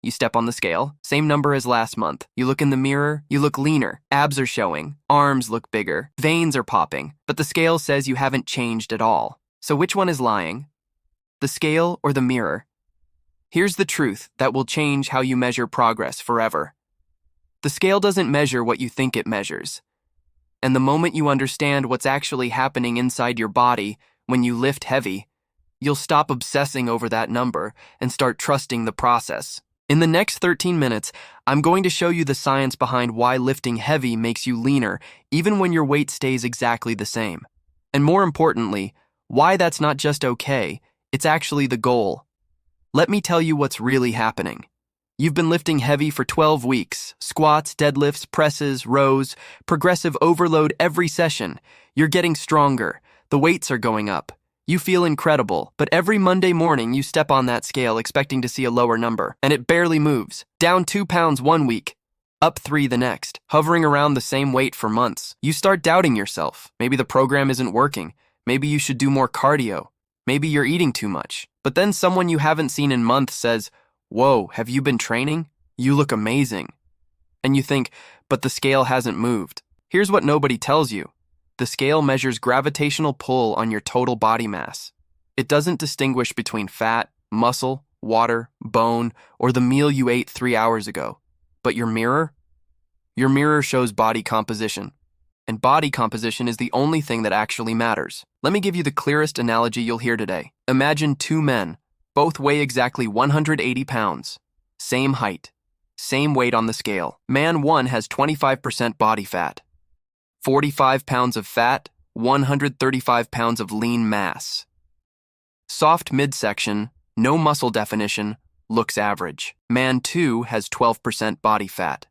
You step on the scale, same number as last month. You look in the mirror, you look leaner. Abs are showing, arms look bigger, veins are popping, but the scale says you haven't changed at all. So which one is lying? The scale or the mirror? Here's the truth that will change how you measure progress forever. The scale doesn't measure what you think it measures. And the moment you understand what's actually happening inside your body when you lift heavy, you'll stop obsessing over that number and start trusting the process. In the next 13 minutes, I'm going to show you the science behind why lifting heavy makes you leaner even when your weight stays exactly the same. And more importantly, why that's not just okay, it's actually the goal. Let me tell you what's really happening. You've been lifting heavy for 12 weeks. Squats, deadlifts, presses, rows, progressive overload every session. You're getting stronger. The weights are going up. You feel incredible, but every Monday morning you step on that scale expecting to see a lower number, and it barely moves. Down 2 pounds one week, up 3 the next, hovering around the same weight for months. You start doubting yourself. Maybe the program isn't working. Maybe you should do more cardio. Maybe you're eating too much. But then someone you haven't seen in months says, "Whoa, have you been training? You look amazing." And you think, but the scale hasn't moved. Here's what nobody tells you. The scale measures gravitational pull on your total body mass. It doesn't distinguish between fat, muscle, water, bone, or the meal you ate 3 hours ago. But your mirror? Your mirror shows body composition. And body composition is the only thing that actually matters. Let me give you the clearest analogy you'll hear today. Imagine 2 men. Both weigh exactly 180 pounds. Same height. Same weight on the scale. Man 1 has 25% body fat. 45 pounds of fat, 135 pounds of lean mass. Soft midsection, no muscle definition, looks average. Man 2 has 12% body fat.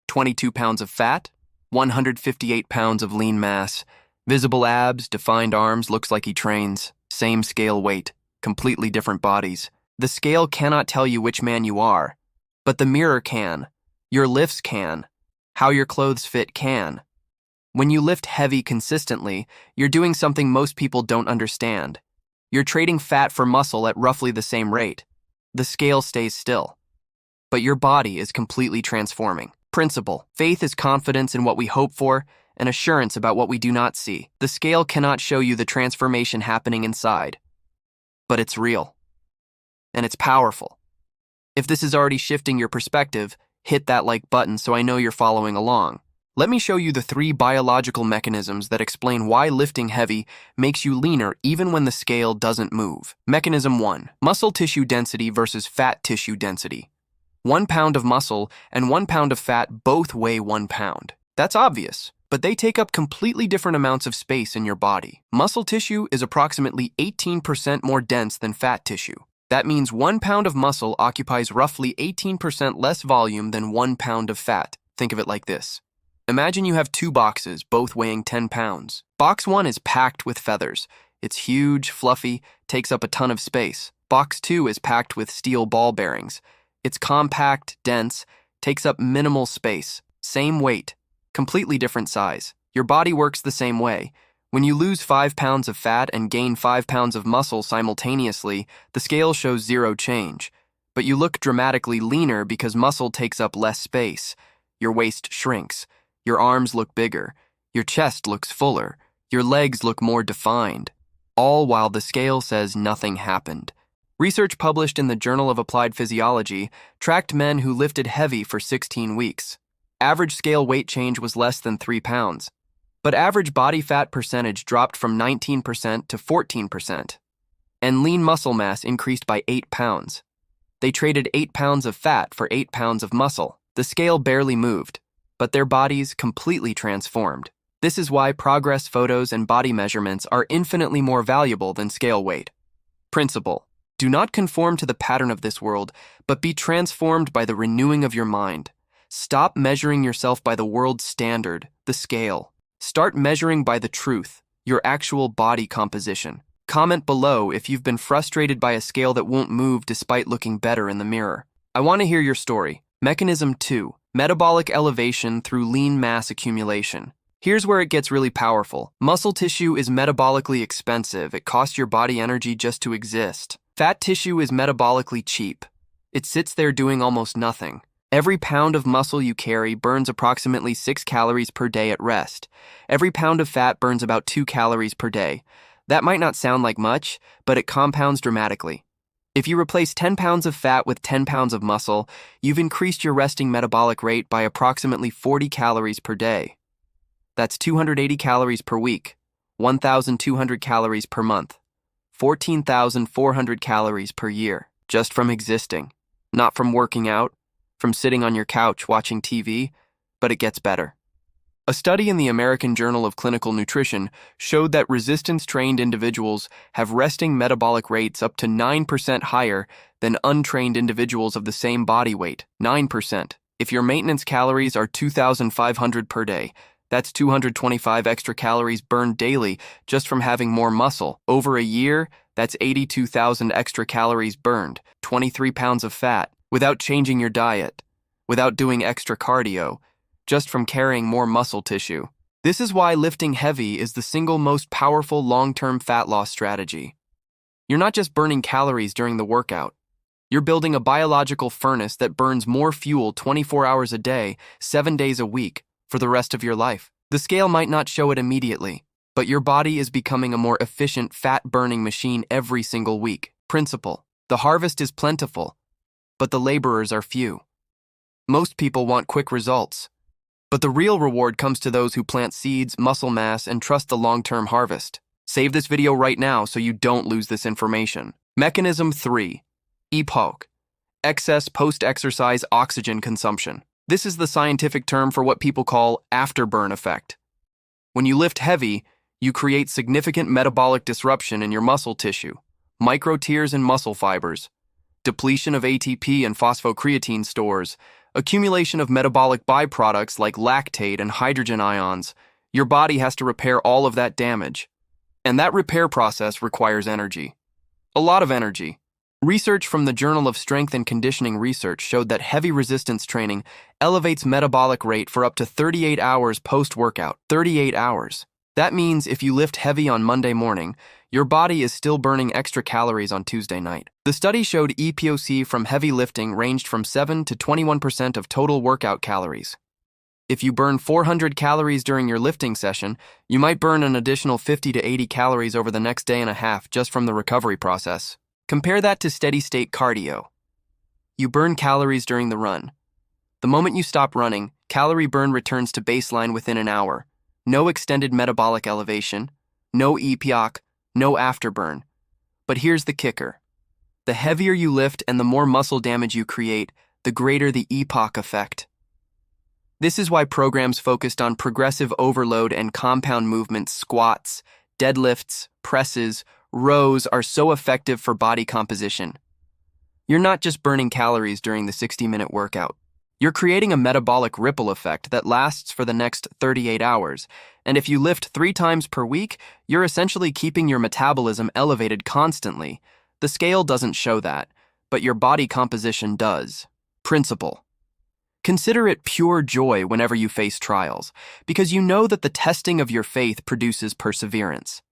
22 pounds of fat, 158 pounds of lean mass. Visible abs, defined arms, looks like he trains. Same scale weight, completely different bodies. The scale cannot tell you which man you are, but the mirror can. Your lifts can. How your clothes fit can. When you lift heavy consistently, you're doing something most people don't understand. You're trading fat for muscle at roughly the same rate. The scale stays still. But your body is completely transforming. Principle. Faith is confidence in what we hope for and assurance about what we do not see. The scale cannot show you the transformation happening inside. But it's real. And it's powerful. If this is already shifting your perspective, hit that like button so I know you're following along. Let me show you the 3 biological mechanisms that explain why lifting heavy makes you leaner even when the scale doesn't move. Mechanism 1. Muscle tissue density versus fat tissue density. 1 pound of muscle and 1 pound of fat both weigh 1 pound. That's obvious, but they take up completely different amounts of space in your body. Muscle tissue is approximately 18% more dense than fat tissue. That means 1 pound of muscle occupies roughly 18% less volume than 1 pound of fat. Think of it like this. Imagine you have 2 boxes, both weighing 10 pounds. Box 1 is packed with feathers. It's huge, fluffy, takes up a ton of space. Box 2 is packed with steel ball bearings. It's compact, dense, takes up minimal space. Same weight, completely different size. Your body works the same way. When you lose 5 pounds of fat and gain 5 pounds of muscle simultaneously, the scale shows 0 change. But you look dramatically leaner because muscle takes up less space. Your waist shrinks. Your arms look bigger, your chest looks fuller, your legs look more defined, all while the scale says nothing happened. Research published in the Journal of Applied Physiology tracked men who lifted heavy for 16 weeks. Average scale weight change was less than 3 pounds, but average body fat percentage dropped from 19% to 14%, and lean muscle mass increased by 8 pounds. They traded 8 pounds of fat for 8 pounds of muscle. The scale barely moved, but their bodies completely transformed. This is why progress photos and body measurements are infinitely more valuable than scale weight. Principle. Do not conform to the pattern of this world, but be transformed by the renewing of your mind. Stop measuring yourself by the world's standard, the scale. Start measuring by the truth, your actual body composition. Comment below if you've been frustrated by a scale that won't move despite looking better in the mirror. I want to hear your story. Mechanism 2. Metabolic elevation through lean mass accumulation. Here's where it gets really powerful. Muscle tissue is metabolically expensive. It costs your body energy just to exist. Fat tissue is metabolically cheap. It sits there doing almost nothing. Every pound of muscle you carry burns approximately 6 calories per day at rest. Every pound of fat burns about 2 calories per day. That might not sound like much, but it compounds dramatically. If you replace 10 pounds of fat with 10 pounds of muscle, you've increased your resting metabolic rate by approximately 40 calories per day. That's 280 calories per week, 1,200 calories per month, 14,400 calories per year, just from existing. Not from working out, from sitting on your couch watching TV, but it gets better. A study in the American Journal of Clinical Nutrition showed that resistance-trained individuals have resting metabolic rates up to 9% higher than untrained individuals of the same body weight, 9%. If your maintenance calories are 2,500 per day, that's 225 extra calories burned daily just from having more muscle. Over a year, that's 82,000 extra calories burned, 23 pounds of fat, without changing your diet, without doing extra cardio, just from carrying more muscle tissue. This is why lifting heavy is the single most powerful long-term fat loss strategy. You're not just burning calories during the workout. You're building a biological furnace that burns more fuel 24 hours a day, 7 days a week, for the rest of your life. The scale might not show it immediately, but your body is becoming a more efficient fat-burning machine every single week. Principle: the harvest is plentiful, but the laborers are few. Most people want quick results, but the real reward comes to those who plant seeds, muscle mass, and trust the long-term harvest. Save this video right now so you don't lose this information. Mechanism 3. EPOC. Excess post-exercise oxygen consumption. This is the scientific term for what people call afterburn effect. When you lift heavy, you create significant metabolic disruption in your muscle tissue, micro tears in muscle fibers, depletion of ATP and phosphocreatine stores, accumulation of metabolic byproducts like lactate and hydrogen ions. Your body has to repair all of that damage. And that repair process requires energy. A lot of energy. Research from the Journal of Strength and Conditioning Research showed that heavy resistance training elevates metabolic rate for up to 38 hours post-workout. 38 hours. That means if you lift heavy on Monday morning, your body is still burning extra calories on Tuesday night. The study showed EPOC from heavy lifting ranged from 7 to 21% of total workout calories. If you burn 400 calories during your lifting session, you might burn an additional 50 to 80 calories over the next day and a half just from the recovery process. Compare that to steady-state cardio. You burn calories during the run. The moment you stop running, calorie burn returns to baseline within an hour. No extended metabolic elevation, no EPOC, no afterburn. But here's the kicker. The heavier you lift and the more muscle damage you create, the greater the EPOC effect. This is why programs focused on progressive overload and compound movements, squats, deadlifts, presses, rows are so effective for body composition. You're not just burning calories during the 60-minute workout. You're creating a metabolic ripple effect that lasts for the next 38 hours. And if you lift 3 times per week, you're essentially keeping your metabolism elevated constantly. The scale doesn't show that, but your body composition does. Principle. Consider it pure joy whenever you face trials, because you know that the testing of your faith produces perseverance.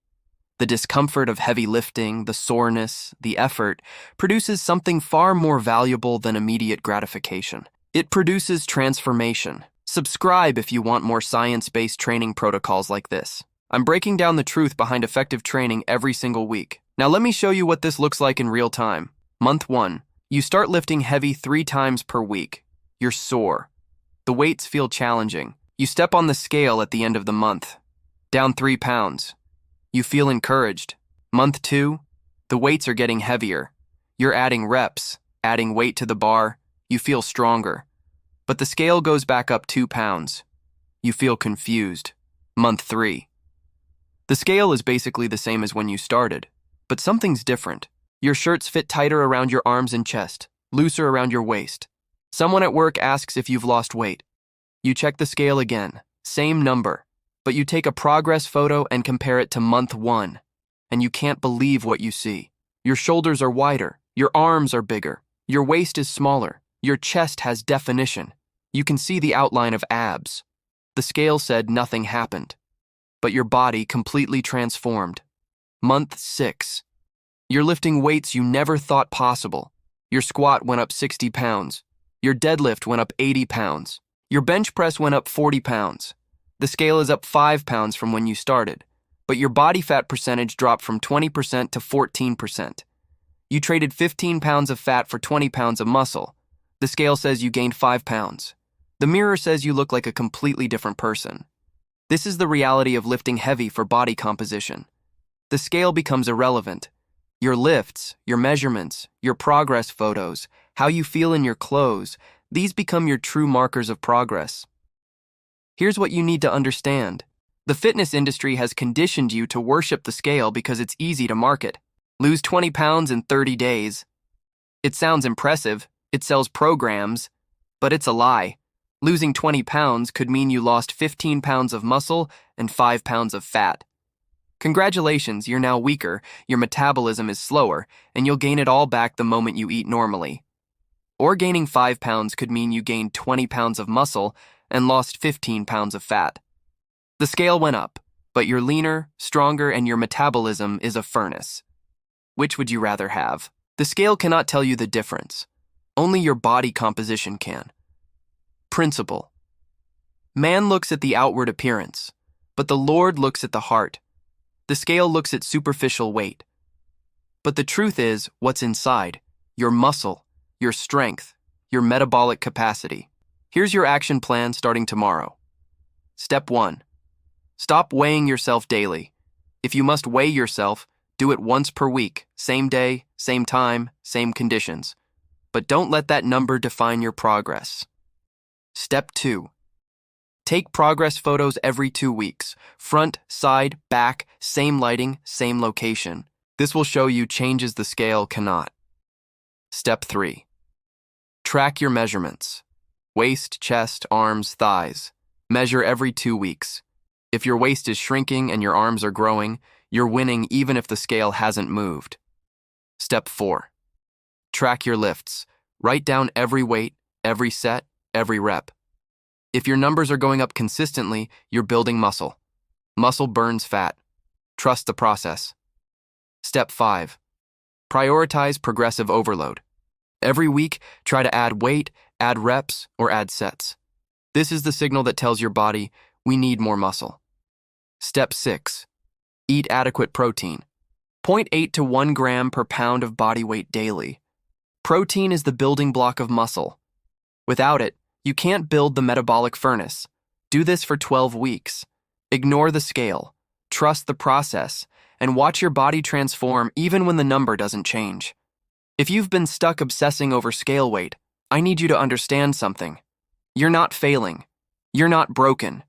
The discomfort of heavy lifting, the soreness, the effort, produces something far more valuable than immediate gratification. It produces transformation. Subscribe if you want more science-based training protocols like this. I'm breaking down the truth behind effective training every single week. Now let me show you what this looks like in real time. Month 1. You start lifting heavy 3 times per week. You're sore. The weights feel challenging. You step on the scale at the end of the month. Down 3 pounds. You feel encouraged. Month 2, the weights are getting heavier. You're adding reps, adding weight to the bar. You feel stronger. But the scale goes back up 2 pounds. You feel confused. Month 3. The scale is basically the same as when you started, but something's different. Your shirts fit tighter around your arms and chest, looser around your waist. Someone at work asks if you've lost weight. You check the scale again, same number. But you take a progress photo and compare it to month 1, and you can't believe what you see. Your shoulders are wider, your arms are bigger, your waist is smaller, your chest has definition. You can see the outline of abs. The scale said nothing happened, but your body completely transformed. Month 6. You're lifting weights you never thought possible. Your squat went up 60 pounds. Your deadlift went up 80 pounds. Your bench press went up 40 pounds. The scale is up 5 pounds from when you started, but your body fat percentage dropped from 20% to 14%. You traded 15 pounds of fat for 20 pounds of muscle. The scale says you gained 5 pounds. The mirror says you look like a completely different person. This is the reality of lifting heavy for body composition. The scale becomes irrelevant. Your lifts, your measurements, your progress photos, how you feel in your clothes, these become your true markers of progress. Here's what you need to understand. The fitness industry has conditioned you to worship the scale because it's easy to market. Lose 20 pounds in 30 days. It sounds impressive, it sells programs, but it's a lie. Losing 20 pounds could mean you lost 15 pounds of muscle and 5 pounds of fat. Congratulations, you're now weaker, your metabolism is slower, and you'll gain it all back the moment you eat normally. Or gaining 5 pounds could mean you gained 20 pounds of muscle and lost 15 pounds of fat. The scale went up, but you're leaner, stronger, and your metabolism is a furnace. Which would you rather have? The scale cannot tell you the difference. Only your body composition can. Principle. Man looks at the outward appearance, but the Lord looks at the heart. The scale looks at superficial weight. But the truth is what's inside, your muscle, your strength, your metabolic capacity. Here's your action plan starting tomorrow. Step 1. Stop weighing yourself daily. If you must weigh yourself, do it once per week, same day, same time, same conditions. But don't let that number define your progress. Step 2. Take progress photos every 2 weeks. Front, side, back, same lighting, same location. This will show you changes the scale cannot. Step 3. Track your measurements. Waist, chest, arms, thighs. Measure every 2 weeks. If your waist is shrinking and your arms are growing, you're winning even if the scale hasn't moved. Step 4. Track your lifts. Write down every weight, every set, every rep. If your numbers are going up consistently, you're building muscle. Muscle burns fat. Trust the process. Step 5. Prioritize progressive overload. Every week, try to add weight, add reps, or add sets. This is the signal that tells your body, we need more muscle. Step 6. Eat adequate protein. 0.8 to 1 gram per pound of body weight daily. Protein is the building block of muscle. Without it, you can't build the metabolic furnace. Do this for 12 weeks. Ignore the scale. Trust the process, and watch your body transform even when the number doesn't change. If you've been stuck obsessing over scale weight, I need you to understand something. You're not failing. You're not broken.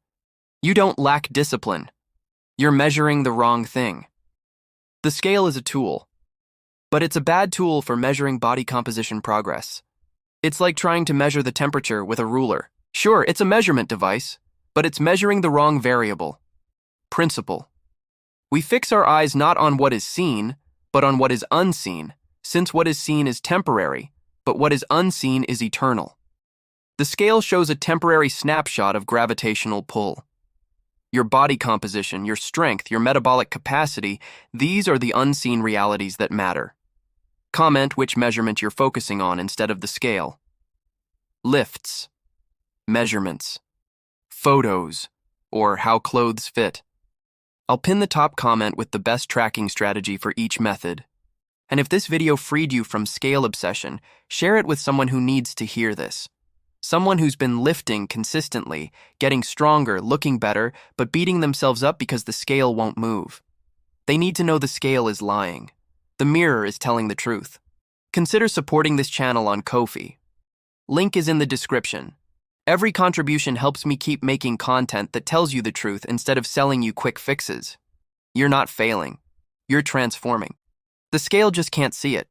You don't lack discipline. You're measuring the wrong thing. The scale is a tool, but it's a bad tool for measuring body composition progress. It's like trying to measure the temperature with a ruler. Sure, it's a measurement device, but it's measuring the wrong variable. Principle. We fix our eyes not on what is seen, but on what is unseen, since what is seen is temporary, but what is unseen is eternal. The scale shows a temporary snapshot of gravitational pull. Your body composition, your strength, your metabolic capacity, these are the unseen realities that matter. Comment which measurement you're focusing on instead of the scale. Lifts, measurements, photos, or how clothes fit. I'll pin the top comment with the best tracking strategy for each method. And if this video freed you from scale obsession, share it with someone who needs to hear this. Someone who's been lifting consistently, getting stronger, looking better, but beating themselves up because the scale won't move. They need to know the scale is lying. The mirror is telling the truth. Consider supporting this channel on Ko-fi. Link is in the description. Every contribution helps me keep making content that tells you the truth instead of selling you quick fixes. You're not failing. You're transforming. The scale just can't see it.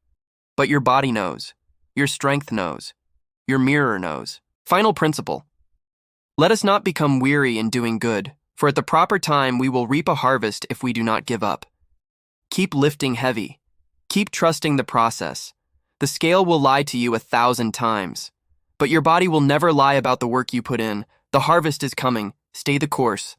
But your body knows. Your strength knows. Your mirror knows. Final principle. Let us not become weary in doing good, for at the proper time we will reap a harvest if we do not give up. Keep lifting heavy. Keep trusting the process. The scale will lie to you 1,000 times. But your body will never lie about the work you put in. The harvest is coming. Stay the course.